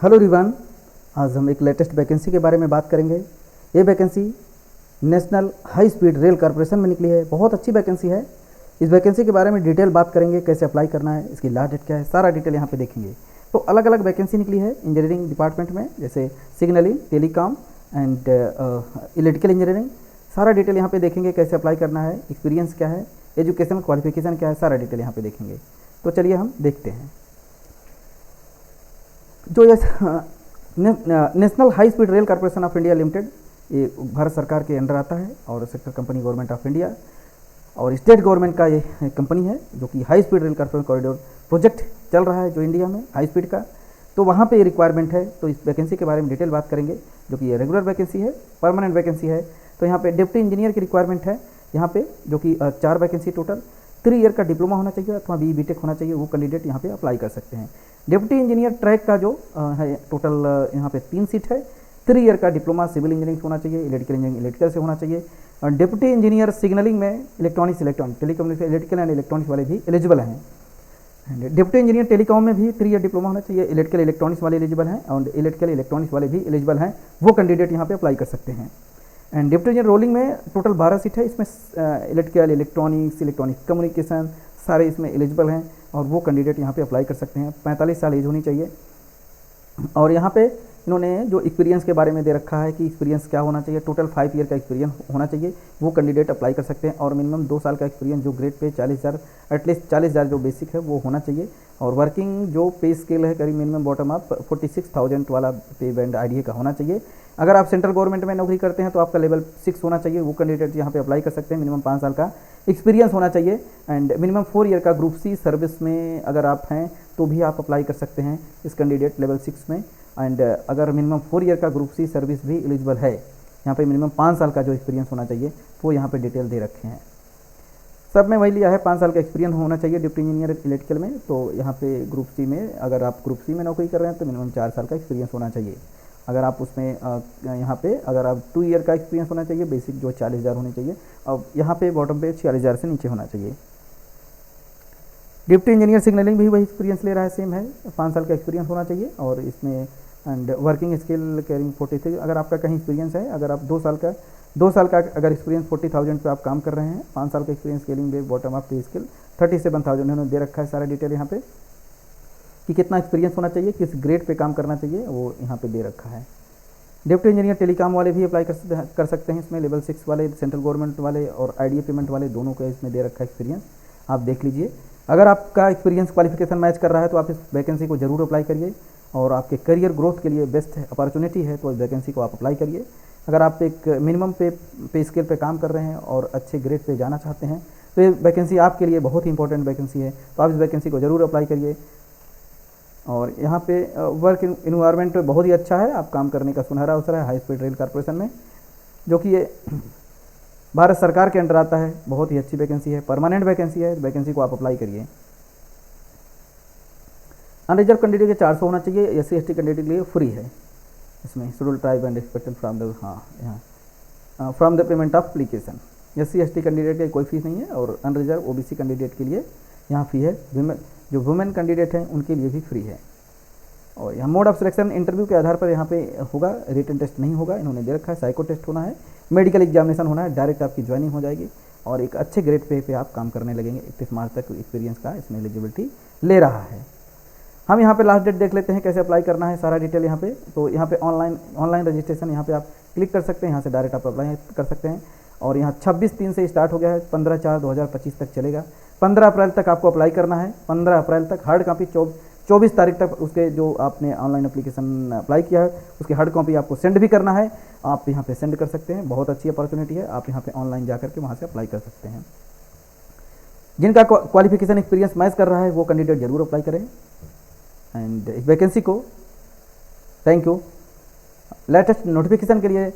Hello रिवान, आज हम एक लेटेस्ट वैकेंसी के बारे में बात करेंगे। ये vacancy national high speed rail corporation में निकली है। बहुत अच्छी वैकेंसी है। इस वैकेंसी के बारे में डिटेल बात करेंगे, कैसे अप्लाई करना है, इसकी लास्ट डेट क्या है, सारा डिटेल यहाँ पे देखेंगे। तो अलग अलग वैकेंसी निकली है इंजीनियरिंग डिपार्टमेंट में, जैसे signalling, telecom and electrical engineering. सारा डिटेल यहाँ पे देखेंगे, कैसे अप्लाई करना है, एक्सपीरियंस क्या है, एजुकेशन क्वालिफिकेशन क्या है, सारा डिटेल यहाँ पे देखेंगे। तो चलिए हम देखते हैं। जो ये national high speed rail corporation of India limited, ये भारत सरकार के अंडर आता है और sector company government of India और स्टेट गवर्नमेंट का ये कंपनी है, जो कि high speed rail corporation corridor project चल रहा है जो इंडिया में हाई स्पीड का। तो वहाँ पे रिक्वायरमेंट है। तो इस वैकेंसी के बारे में डिटेल बात करेंगे, जो कि रेगुलर वैकेंसी है, परमानेंट वैकेंसी है। तो यहाँ पे डिप्टी इंजीनियर की रिक्वायरमेंट है यहाँ पे, जो कि 4 वैकेंसी टोटल। 3 ईयर का डिप्लोमा होना चाहिए अथवा बीटेक होना चाहिए, वो कैंडिडेट यहाँ पे अप्लाई कर सकते हैं। डिप्टी इंजीनियर ट्रैक का जो है टोटल यहाँ पे 3 सीट है। 3 ईयर का डिप्लोमा सिविल इंजीनियरिंग होना चाहिए, इलेक्ट्रिकल इंजीनियरिंग इलेक्ट्रिकल से होना चाहिए। और डिप्टी इंजीनियर सिग्नलिंग में electronics telecommunication electrical and electronics वाले भी एलिजिबल हैं। डिप्टी इंजीनियर टेलीकॉम में भी 3 ईयर डिप्लोमा होना चाहिए, इलेक्ट्रिकल इलेक्ट्रॉनिक्स वाले एलिजिबल हैं और इलेक्ट्रिकल इलेक्ट्रॉनिक्स वाले भी एलिजिबल हैं, वो कैंडिडेट यहाँ पे अप्लाई कर सकते हैं। एंड डिप्टी इंजीनियर रोलिंग में टोटल 12 सीट है। इसमें इलेक्ट्रिकल इलेक्ट्रॉनिक कम्युनिकेशन सारे इसमें एलिजिबल हैं और वो कैंडिडेट यहाँ पे अप्लाई कर सकते हैं। 45 साल एज होनी चाहिए। और यहाँ पे इन्होंने जो एक्सपीरियंस के बारे में दे रखा है कि एक्सपीरियंस क्या होना चाहिए, टोटल 5 ईयर का एक्सपीरियंस होना चाहिए, वो कैंडिडेट अप्लाई कर सकते हैं। और मिनिमम 2 साल का एक्सपीरियंस जो ग्रेड पे 40,000 एटलीस्ट 40,000 जो बेसिक है वो होना चाहिए। और वर्किंग जो पे स्केल है करीब मिनिमम बॉटम अप 46,000 वाला पे बैंड आईडीए का होना चाहिए। अगर आप सेंट्रल गवर्नमेंट में नौकरी करते हैं तो आपका लेवल 6 होना चाहिए, वो कैंडिडेट यहाँ पे अप्लाई कर सकते हैं। मिनिमम 5 साल का एक्सपीरियंस होना चाहिए। एंड मिनिमम 4 ईयर का ग्रुप सी सर्विस में अगर आप हैं तो भी आप अप्लाई कर सकते हैं इस कैंडिडेट लेवल 6 में। एंड अगर मिनिमम 4 ईयर का ग्रुप सी सर्विस भी एलिजिबल है, यहाँ पे मिनिमम 5 साल का जो एक्सपीरियंस होना चाहिए वो यहाँ पे डिटेल दे रखे हैं। सब में वही लिया है, 5 साल का एक्सपीरियंस होना चाहिए डिप्टी इंजीनियर इलेक्ट्रिकल में। तो यहाँ पे ग्रुप सी में अगर आप ग्रुप सी में नौकरी कर रहे हैं तो मिनिमम 4 साल का एक्सपीरियंस होना चाहिए। अगर आप उसमें यहाँ पे अगर आप 2 ईयर का एक्सपीरियंस होना चाहिए, बेसिक जो 40,000 होनी चाहिए, और यहाँ पे बॉटम पे 46,000 से नीचे होना चाहिए। डिप्टी इंजीनियर सिग्नलिंग भी वही एक्सपीरियंस ले रहा है, सेम है, 5 साल का एक्सपीरियंस होना चाहिए। और इसमें एंड वर्किंग स्किल कैरिंग 43, अगर आपका कहीं एक्सपीरियंस है, अगर आप 2 साल का अगर एक्सपीरियंस 40,000 पे आप काम कर रहे हैं, 5 साल का experience scaling base bottom up पे स्किल 37,000 उन्होंने दे रखा है। सारा डिटेल यहाँ पे कि कितना एक्सपीरियंस होना चाहिए, किस ग्रेड पे काम करना चाहिए, वो यहाँ पे दे रखा है। डिप्टी इंजीनियर टेलीकॉम वाले भी अप्लाई कर सकते हैं इसमें, लेवल 6 वाले, सेंट्रल गवर्नमेंट वाले और आईडीए पेमेंट वाले, दोनों का इसमें दे रखा है एक्सपीरियंस। आप देख लीजिए, अगर आपका एक्सपीरियंस क्वालिफिकेशन मैच कर रहा है तो आप इस वैकेंसी को जरूर अप्लाई करिए। और आपके करियर ग्रोथ के लिए बेस्ट अपॉर्चुनिटी है, तो इस वैकेंसी को आप अप्लाई करिए। अगर आप एक मिनिमम पे स्केल पे काम कर रहे हैं और अच्छे ग्रेड पे जाना चाहते हैं तो ये वैकेंसी आपके लिए बहुत ही इंपॉर्टेंट वैकेंसी है, तो आप इस वैकेंसी को जरूर अप्लाई करिए। और यहाँ पे वर्क इन्वायरमेंट बहुत ही अच्छा है, आप काम करने का सुनहरा अवसर है हाई स्पीड रेल कॉरपोरेशन में, जो कि ये भारत सरकार के अंडर आता है। बहुत ही अच्छी वैकेंसी है, परमानेंट वैकेंसी है, वैकेंसी को आप अप्लाई करिए। अनरिजर्व कैंडिडेट के 400 होना चाहिए। एससी एसटी कैंडिडेट के लिए फ्री है इसमें, schedule tribe and expected from the यहाँ from the payment of application. SC ST candidate के कोई फीस नहीं है। और अनरिजर्व ओबीसी कैंडिडेट के लिए यहाँ फी है। जो वुमेन कैंडिडेट हैं उनके लिए भी फ्री है। और यहाँ मोड ऑफ सिलेक्शन इंटरव्यू के आधार पर यहाँ पे होगा, रिटन टेस्ट नहीं होगा, इन्होंने दे रखा है। साइको टेस्ट होना है, मेडिकल एग्जामिनेशन होना है, डायरेक्ट आपकी ज्वाइनिंग हो जाएगी और एक अच्छे ग्रेड पे आप काम करने लगेंगे। 31 मार्च तक एक्सपीरियंस का इसमें एलिजिबिलिटी ले रहा है। हम यहाँ पे लास्ट डेट देख लेते हैं, कैसे अप्लाई करना है, सारा डिटेल यहाँ पे। तो यहाँ पे ऑनलाइन रजिस्ट्रेशन यहाँ पे आप क्लिक कर सकते हैं, यहाँ से डायरेक्ट आप अप्लाई कर सकते हैं। और यहाँ 26/3 से स्टार्ट हो गया है, 15/4/2025 तक चलेगा। 15 अप्रैल तक आपको अप्लाई करना है। 15 अप्रैल तक हार्ड कॉपी, 24 तारीख तक उसके जो आपने ऑनलाइन एप्लीकेशन अप्लाई किया है उसकी हार्ड कॉपी आपको सेंड भी करना है। आप यहाँ पे सेंड कर सकते हैं, बहुत अच्छी अपॉर्चुनिटी है। आप यहाँ पे ऑनलाइन जा करके वहाँ से अप्लाई कर सकते हैं। जिनका क्वालिफिकेशन एक्सपीरियंस मैच कर रहा है वो कैंडिडेट जरूर अप्लाई करें। एंड इस वैकेंसी को थैंक यू। लेटेस्ट नोटिफिकेशन के लिए